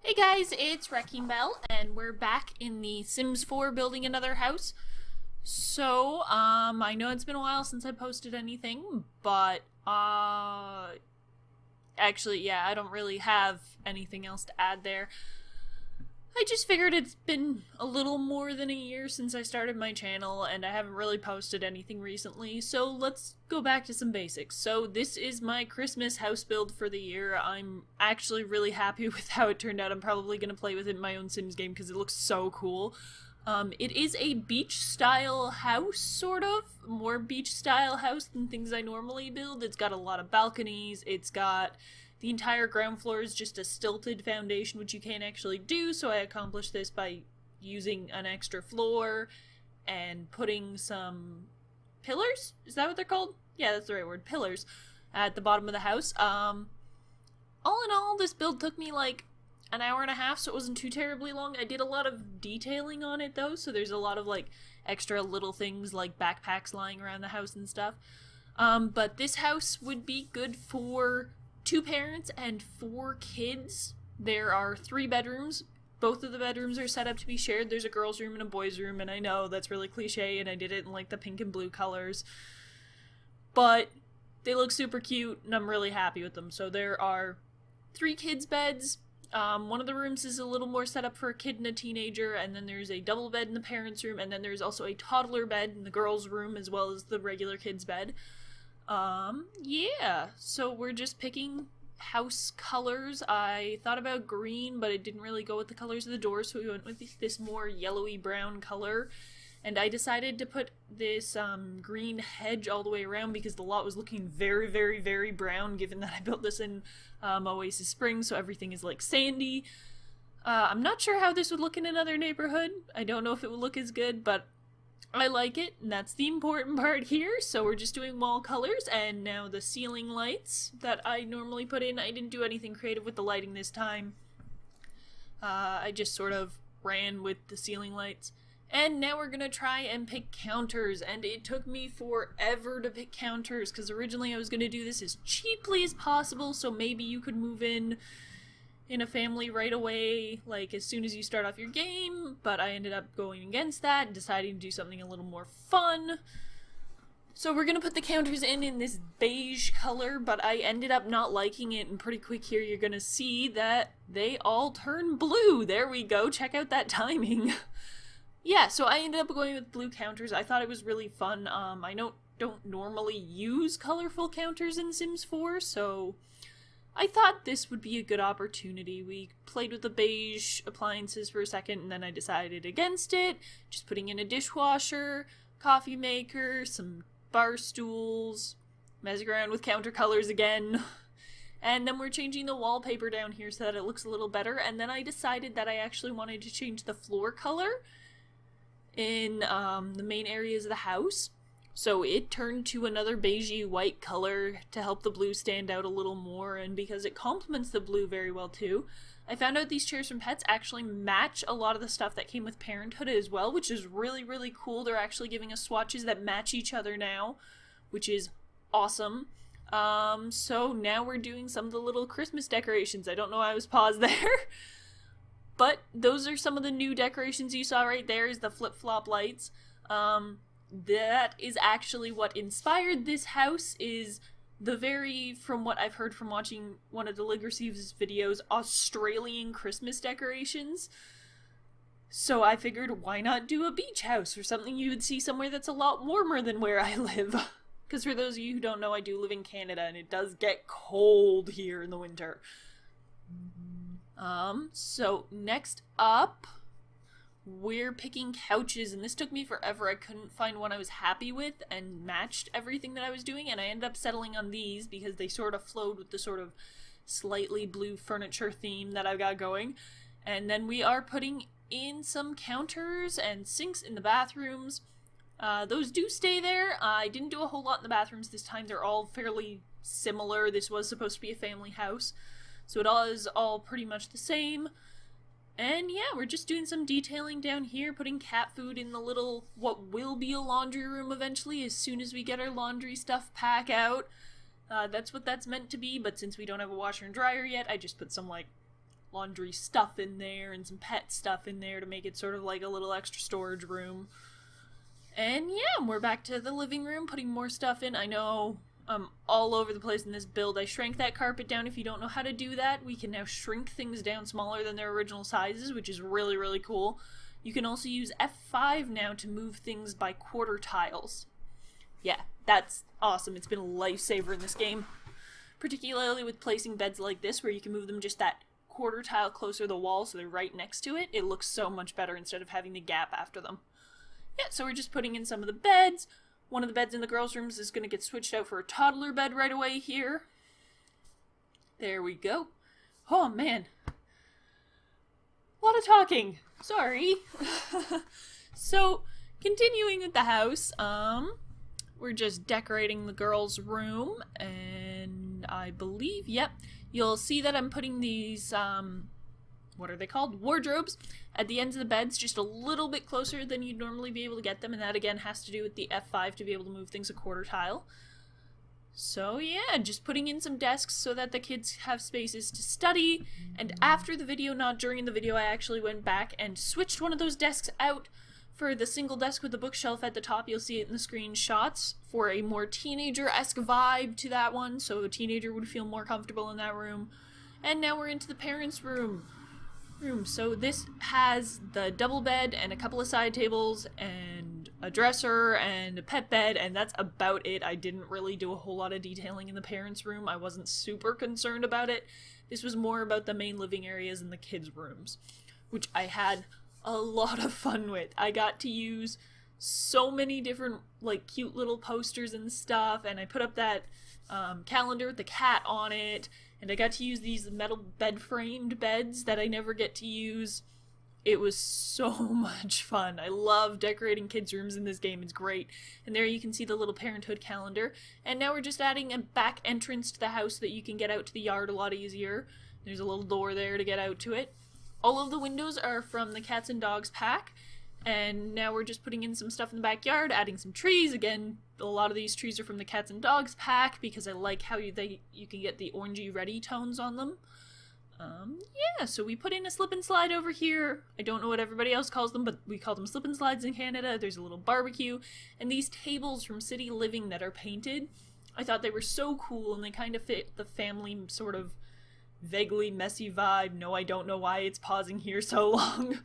Hey guys, it's WreckingBelle, and we're back in the Sims 4 building another house. So, I know it's been a while since I posted anything, but, actually, yeah, I don't really have anything else to add there. I just figured it's been a little more than a year since I started my channel, and I haven't really posted anything recently, so let's go back to some basics. So this is my Christmas house build for the year. I'm actually really happy with how it turned out. I'm probably going to play with it in my own Sims game because it looks so cool. It is a beach-style house, sort of. More beach-style house than things I normally build. It's got a lot of balconies, it's got... The entire ground floor is just a stilted foundation, which you can't actually do, so I accomplished this by using an extra floor and putting some pillars? Is that what they're called? Yeah, that's the right word. Pillars at the bottom of the house. All in all, this build took me like an hour and a half, so it wasn't too terribly long. I did a lot of detailing on it, though, so there's a lot of like extra little things like backpacks lying around the house and stuff. But this house would be good for 2 parents and 4 kids. There are 3 bedrooms. Both of the bedrooms are set up to be shared. There's a girl's room and a boy's room, and I know that's really cliche, and I did it in like the pink and blue colors. But they look super cute, and I'm really happy with them. So there are 3 kids' beds. One of the rooms is a little more set up for a kid and a teenager, and then there's a double bed in the parents' room, and then there's also a toddler bed in the girl's room, as well as the regular kid's bed. Yeah, so we're just picking house colors. I thought about green, but it didn't really go with the colors of the doors, so we went with this more yellowy brown color. And I decided to put this green hedge all the way around because the lot was looking very, very, very brown, given that I built this in Oasis Springs, so everything is like sandy. I'm not sure how this would look in another neighborhood. I don't know if it would look as good, but I like it, and that's the important part here. So we're just doing wall colors, and now the ceiling lights that I normally put in. I didn't do anything creative with the lighting this time. I just sort of ran with the ceiling lights. And now we're gonna try and pick counters, and it took me forever to pick counters, because originally I was gonna do this as cheaply as possible, so maybe you could move in a family right away, like as soon as you start off your game, but I ended up going against that and deciding to do something a little more fun. So we're gonna put the counters in this beige color, but I ended up not liking it, and pretty quick here you're gonna see that they all turn blue. There we go, check out that timing. Yeah, so I ended up going with blue counters. I thought it was really fun. I don't normally use colorful counters in Sims 4, so I thought this would be a good opportunity. We played with the beige appliances for a second, and then I decided against it. Just putting in a dishwasher, coffee maker, some bar stools, messing around with counter colors again. And then we're changing the wallpaper down here so that it looks a little better. And then I decided that I actually wanted to change the floor color in the main areas of the house. So it turned to another beigey white color to help the blue stand out a little more, and because it complements the blue very well too. I found out these chairs from Pets actually match a lot of the stuff that came with Parenthood as well, which is really, really cool. They're actually giving us swatches that match each other now, which is awesome. So now we're doing some of the little Christmas decorations. I don't know why I was paused there. But those are some of the new decorations you saw right there, is the flip-flop lights. That is actually what inspired this house, is the very, from what I've heard from watching one of the Ligreceive's videos, Australian Christmas decorations. So I figured, why not do a beach house, or something you would see somewhere that's a lot warmer than where I live. Because for those of you who don't know, I do live in Canada, and it does get cold here in the winter. So next up, we're picking couches, and this took me forever. I couldn't find one I was happy with and matched everything that I was doing, and I ended up settling on these because they sort of flowed with the sort of slightly blue furniture theme that I've got going. And then we are putting in some counters and sinks in the bathrooms. Those do stay there. I didn't do a whole lot in the bathrooms this time. They're all fairly similar. This was supposed to be a family house, so it is all pretty much the same. And yeah, we're just doing some detailing down here, putting cat food in the little, what will be a laundry room eventually, as soon as we get our laundry stuff pack out. That's what that's meant to be, but since we don't have a washer and dryer yet, I just put some, like, laundry stuff in there and some pet stuff in there to make it sort of like a little extra storage room. And yeah, we're back to the living room, putting more stuff in. I know I'm all over the place in this build. I shrank that carpet down. If you don't know how to do that, we can now shrink things down smaller than their original sizes, which is really, really cool. You can also use F5 now to move things by quarter tiles. Yeah, that's awesome. It's been a lifesaver in this game. Particularly with placing beds like this, where you can move them just that quarter tile closer to the wall so they're right next to it. It looks so much better instead of having the gap after them. Yeah, so we're just putting in some of the beds. One of the beds in the girls' rooms is going to get switched out for a toddler bed right away here. There we go. Oh, man. A lot of talking. Sorry. So, continuing with the house, we're just decorating the girls' room, and I believe, yep, you'll see that I'm putting these, what are they called? Wardrobes at the ends of the beds, just a little bit closer than you'd normally be able to get them, and that again has to do with the F5 to be able to move things a quarter tile. So yeah, just putting in some desks so that the kids have spaces to study, and after the video, not during the video, I actually went back and switched one of those desks out for the single desk with the bookshelf at the top. You'll see it in the screenshots for a more teenager-esque vibe to that one, so a teenager would feel more comfortable in that room. And now we're into the parents' room. So this has the double bed and a couple of side tables and a dresser and a pet bed, and that's about it. I didn't really do a whole lot of detailing in the parents' room. I wasn't super concerned about it. This was more about the main living areas and the kids' rooms, which I had a lot of fun with. I got to use so many different like cute little posters and stuff, and I put up that calendar with the cat on it, and I got to use these metal bed framed beds that I never get to use. It was so much fun. I love decorating kids' rooms in this game. It's great. And there you can see the little parenthood calendar. And now we're just adding a back entrance to the house so that you can get out to the yard a lot easier. There's a little door there to get out to it. All of the windows are from the cats and dogs pack. And now we're just putting in some stuff in the backyard, adding some trees. Again, a lot of these trees are from the cats and dogs pack because I like how you can get the orangey reddy tones on them. Yeah, so we put in a slip and slide over here. I don't know what everybody else calls them, but we call them slip and slides in Canada. There's a little barbecue, and these tables from City Living that are painted. I thought they were so cool, and they kind of fit the family sort of vaguely messy vibe. No, I don't know why it's pausing here so long.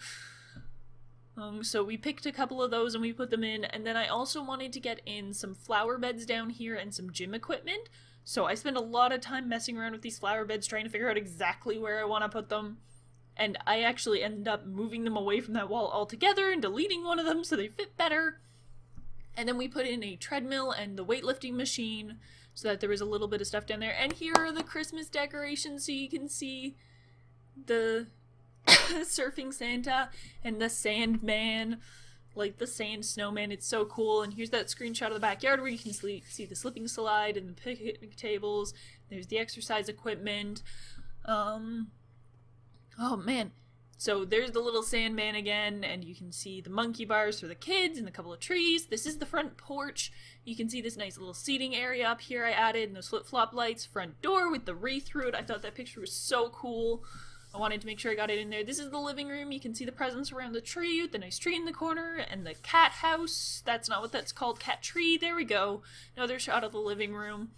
So we picked a couple of those and we put them in, and then I also wanted to get in some flower beds down here and some gym equipment. So I spent a lot of time messing around with these flower beds trying to figure out exactly where I want to put them. And I actually ended up moving them away from that wall altogether and deleting one of them so they fit better. And then we put in a treadmill and the weightlifting machine so that there was a little bit of stuff down there. And here are the Christmas decorations so you can see the surfing Santa and the Sandman, like the sand snowman. It's so cool. And here's that screenshot of the backyard where you can see the slipping slide and the picnic tables. There's the exercise equipment. Oh man. So there's the little Sandman again, and you can see the monkey bars for the kids and a couple of trees. This is the front porch. You can see this nice little seating area up here I added, and those flip-flop lights. Front door with the wreath through it. I thought that picture was so cool. I wanted to make sure I got it in there. This is the living room. You can see the presents around the tree with the nice tree in the corner, and the cat house. That's not what that's called. Cat tree. There we go. Another shot of the living room.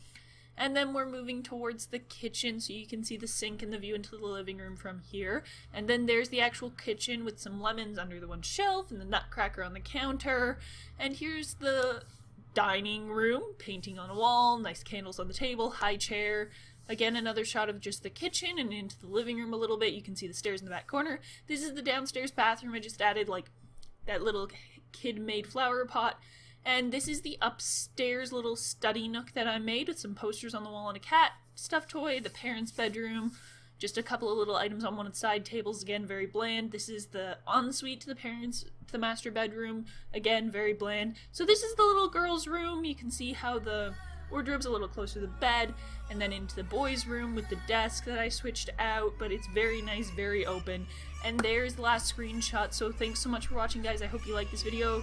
And then we're moving towards the kitchen, so you can see the sink and the view into the living room from here. And then there's the actual kitchen with some lemons under the one shelf and the nutcracker on the counter. And here's the dining room, painting on a wall, nice candles on the table, high chair. Again, another shot of just the kitchen and into the living room a little bit. You can see the stairs in the back corner. This is the downstairs bathroom. I just added like that little kid-made flower pot. And this is the upstairs little study nook that I made with some posters on the wall and a cat stuffed toy, the parents' bedroom, just a couple of little items on one of the side tables, again, very bland. This is the ensuite to the parents, to the master bedroom, again, very bland. So this is the little girl's room. You can see how the wardrobe's a little closer to the bed, and then into the boys' room with the desk that I switched out, but it's very nice, very open. And there's the last screenshot, so thanks so much for watching, guys. I hope you liked this video.